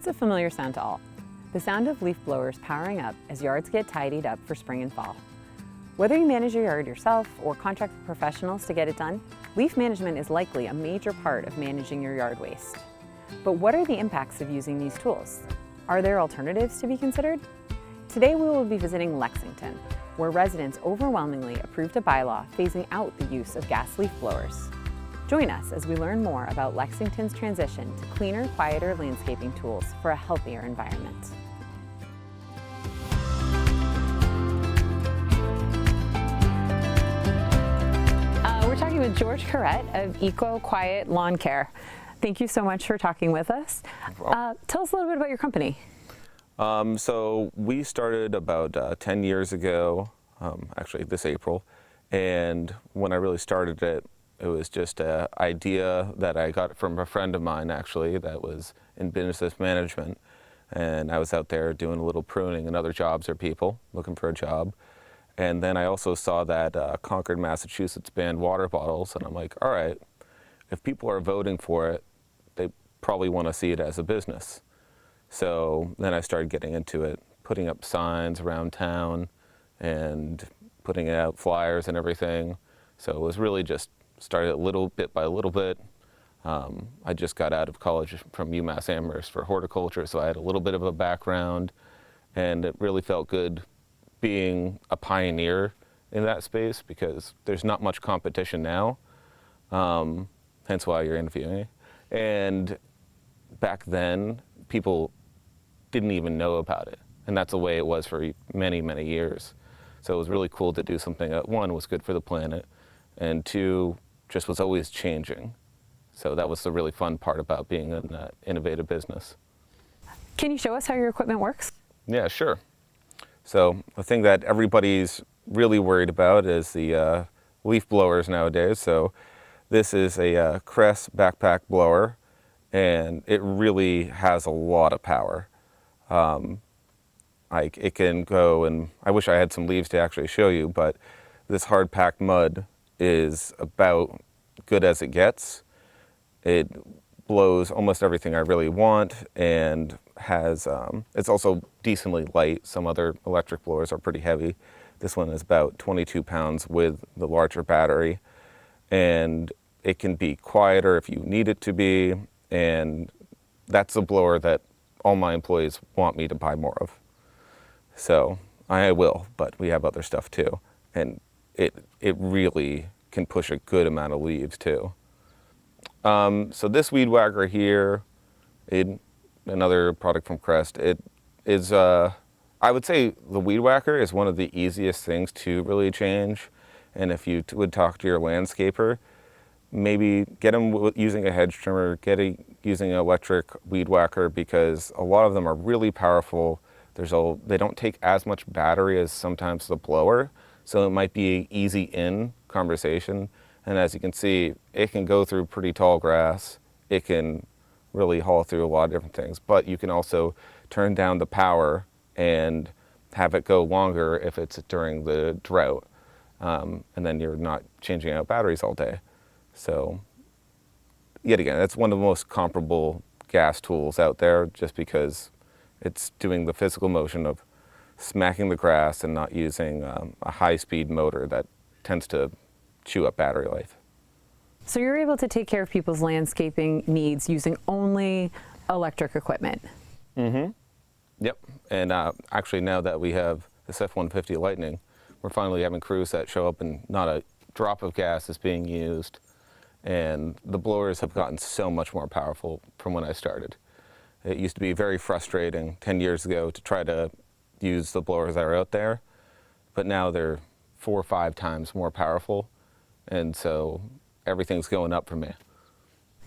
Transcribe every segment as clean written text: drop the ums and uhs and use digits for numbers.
a familiar sound to all. The sound of leaf blowers powering up as yards get tidied up for spring and fall. Whether you manage your yard yourself or contract with professionals to get it done, leaf management is likely a major part of managing your yard waste. But what are the impacts of using these tools? Are there alternatives to be considered? Today we will be visiting Lexington, where residents overwhelmingly approved a bylaw phasing out the use of gas leaf blowers. Join us as we learn more about Lexington's transition to cleaner, quieter landscaping tools for a healthier environment. We're talking with George Carrette of Eco Quiet Lawn Care. Thank you so much for talking with us. Tell us a little bit about your company. So we started about 10 years ago, actually this April, and when I really started it, it was just an idea that I got from a friend of mine actually that was in business management, and I was out there doing a little pruning and other jobs or people looking for a job. And then I also saw that Concord, Massachusetts banned water bottles, and I'm like, all right, if people are voting for it, they probably want to see it as a business. So then I started getting into it, putting up signs around town and putting out flyers and everything. So it was really just started a little bit by little bit. I just got out of college from UMass Amherst for horticulture, so I had a little bit of a background, and it really felt good being a pioneer in that space because there's not much competition now, hence why you're interviewing me. And back then, people didn't even know about it, and that's the way it was for many, many years. So it was really cool to do something that, one, was good for the planet, and two, just was always changing. So that was the really fun part about being an innovative business. Can you show us how your equipment works? Yeah, sure. So the thing that everybody's really worried about is the leaf blowers nowadays. So this is a Carrette backpack blower, and it really has a lot of power. It can go, and I wish I had some leaves to actually show you, but this hard packed mud is about good as it gets. It blows almost everything I really want, and has it's also decently light. Some other electric blowers are pretty heavy. This one is about 22 pounds with the larger battery, and it can be quieter if you need it to be, and that's a blower that all my employees want me to buy more of. So I will, but we have other stuff too, and it really can push a good amount of leaves too. So this weed whacker here, another product from Carrette, it is, I would say the weed whacker is one of the easiest things to really change. And if you would talk to your landscaper, maybe get them using a hedge trimmer, using an electric weed whacker, because a lot of them are really powerful. They don't take as much battery as sometimes the blower, so it might be an easy in conversation. And as you can see, it can go through pretty tall grass. It can really haul through a lot of different things, but you can also turn down the power and have it go longer if it's during the drought. And then you're not changing out batteries all day. So yet again, that's one of the most comparable gas tools out there, just because it's doing the physical motion of smacking the grass and not using a high-speed motor that tends to chew up battery life. So you're able to take care of people's landscaping needs using only electric equipment? Mm-hmm. Yep. And actually, now that we have this F-150 Lightning, we're finally having crews that show up and not a drop of gas is being used. And the blowers have gotten so much more powerful from when I started. It used to be very frustrating 10 years ago to try to use the blowers that are out there, but now they're 4 or 5 times more powerful, and so everything's going up for me.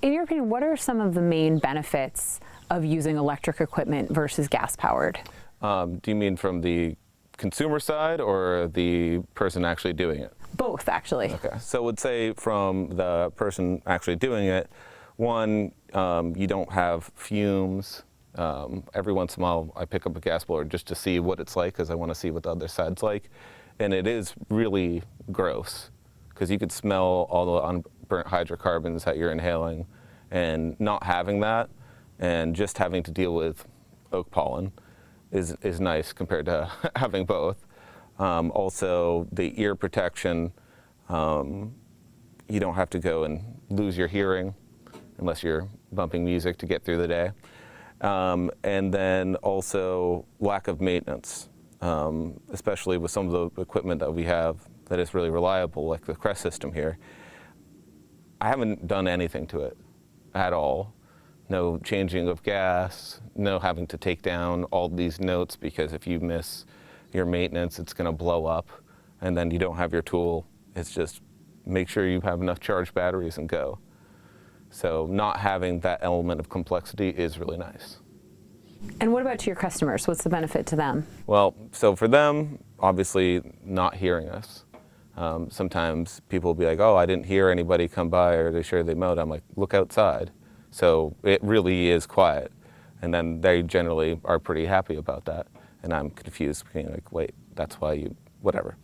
In your opinion, what are some of the main benefits of using electric equipment versus gas-powered? Do you mean from the consumer side or the person actually doing it? Both, actually. Okay, so I would say from the person actually doing it, one, you don't have fumes. Every once in a while I pick up a gas blower just to see what it's like, because I want to see what the other side's like. And it is really gross, because you could smell all the unburnt hydrocarbons that you're inhaling, and not having that, and just having to deal with oak pollen is nice compared to having both. Also, the ear protection, you don't have to go and lose your hearing unless you're bumping music to get through the day. And then also lack of maintenance, especially with some of the equipment that we have that is really reliable, like the Carrette system here. I haven't done anything to it at all. No changing of gas, no having to take down all these notes, because if you miss your maintenance, it's going to blow up and then you don't have your tool. It's just make sure you have enough charged batteries and go. So not having that element of complexity is really nice. And what about to your customers? What's the benefit to them? Well, so for them, obviously not hearing us. Sometimes people will be like, oh, I didn't hear anybody come by, or they sure they mowed. I'm like, look outside. So it really is quiet. And then they generally are pretty happy about that. And I'm confused, being like, wait, that's why you, whatever.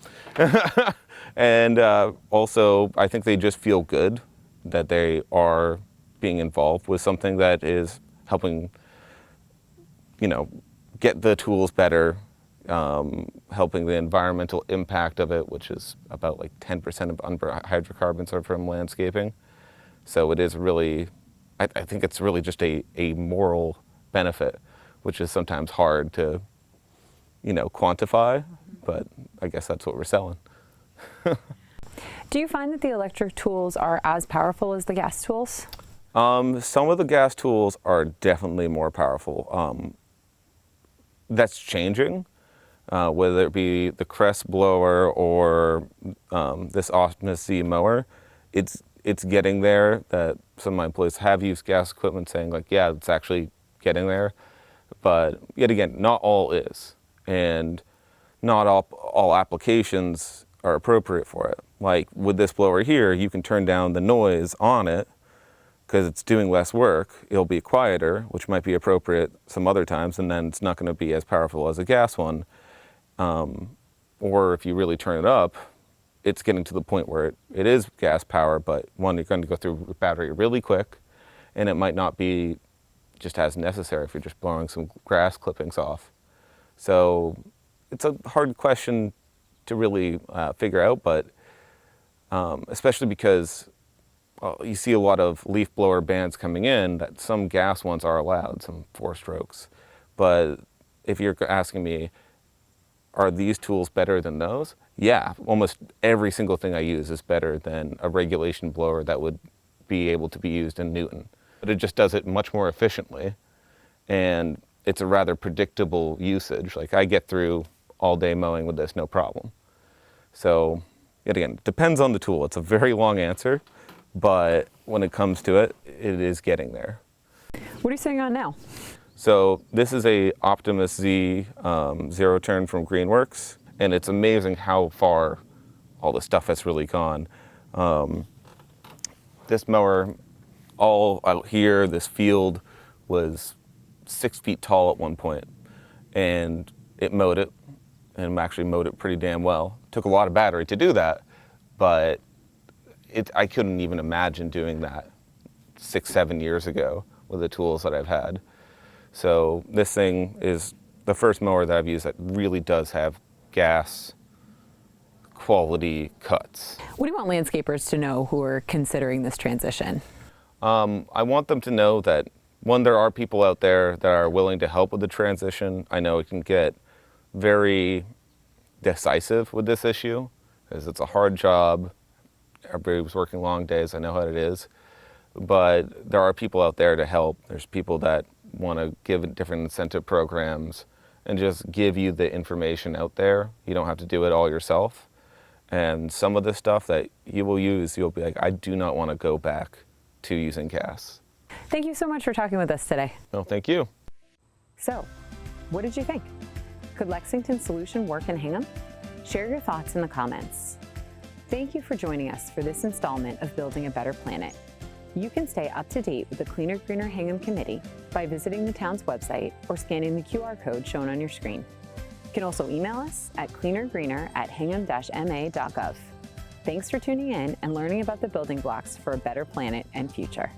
And also, I think they just feel good that they are being involved with something that is helping, get the tools better, helping the environmental impact of it, which is about like 10% of hydrocarbons are from landscaping. So it is really, I think it's really just a moral benefit, which is sometimes hard to, quantify, but I guess that's what we're selling. Do you find that the electric tools are as powerful as the gas tools? Some of the gas tools are definitely more powerful. That's changing, whether it be the Carrette blower or this Optimus Z mower. It's getting there. That some of my employees have used gas equipment, saying like, yeah, it's actually getting there. But yet again, not all is, and not all applications are appropriate for it. Like with this blower here, you can turn down the noise on it because it's doing less work. It'll be quieter, which might be appropriate some other times, and then it's not going to be as powerful as a gas one. Or if you really turn it up, it's getting to the point where it is gas power, but one, you're going to go through the battery really quick, and it might not be just as necessary if you're just blowing some grass clippings off. So it's a hard question to really figure out, but especially because you see a lot of leaf blower bands coming in that some gas ones are allowed, some 4 strokes. But if you're asking me, are these tools better than those? Yeah, almost every single thing I use is better than a regulation blower that would be able to be used in Newton. But it just does it much more efficiently, and it's a rather predictable usage. Like I get through all day mowing with this, no problem. So, yet again, it depends on the tool. It's a very long answer, but when it comes to it, it is getting there. What are you sitting on now? So this is a Optimus Z zero turn from Greenworks, and it's amazing how far all the stuff has really gone. This mower, all out here, this field was 6 feet tall at one point, and it mowed it, and actually mowed it pretty damn well. Took a lot of battery to do that, but I couldn't even imagine doing that 6-7 years ago with the tools that I've had. So this thing is the first mower that I've used that really does have gas quality cuts. What do you want landscapers to know who are considering this transition? I want them to know that, one, there are people out there that are willing to help with the transition. I know it can get very decisive with this issue, because it's a hard job. Everybody was working long days. I know how it is. But there are people out there to help. There's people that want to give different incentive programs and just give you the information out there. You don't have to do it all yourself. And some of the stuff that you will use, you'll be like, I do not want to go back to using gas. Thank you so much for talking with us today. No, thank you. So, what did you think? Could Lexington's solution work in Hingham? Share your thoughts in the comments. Thank you for joining us for this installment of Building a Better Planet. You can stay up to date with the Cleaner Greener Hingham Committee by visiting the town's website or scanning the QR code shown on your screen. You can also email us at cleanergreener@hingham-ma.gov. Thanks for tuning in and learning about the building blocks for a better planet and future.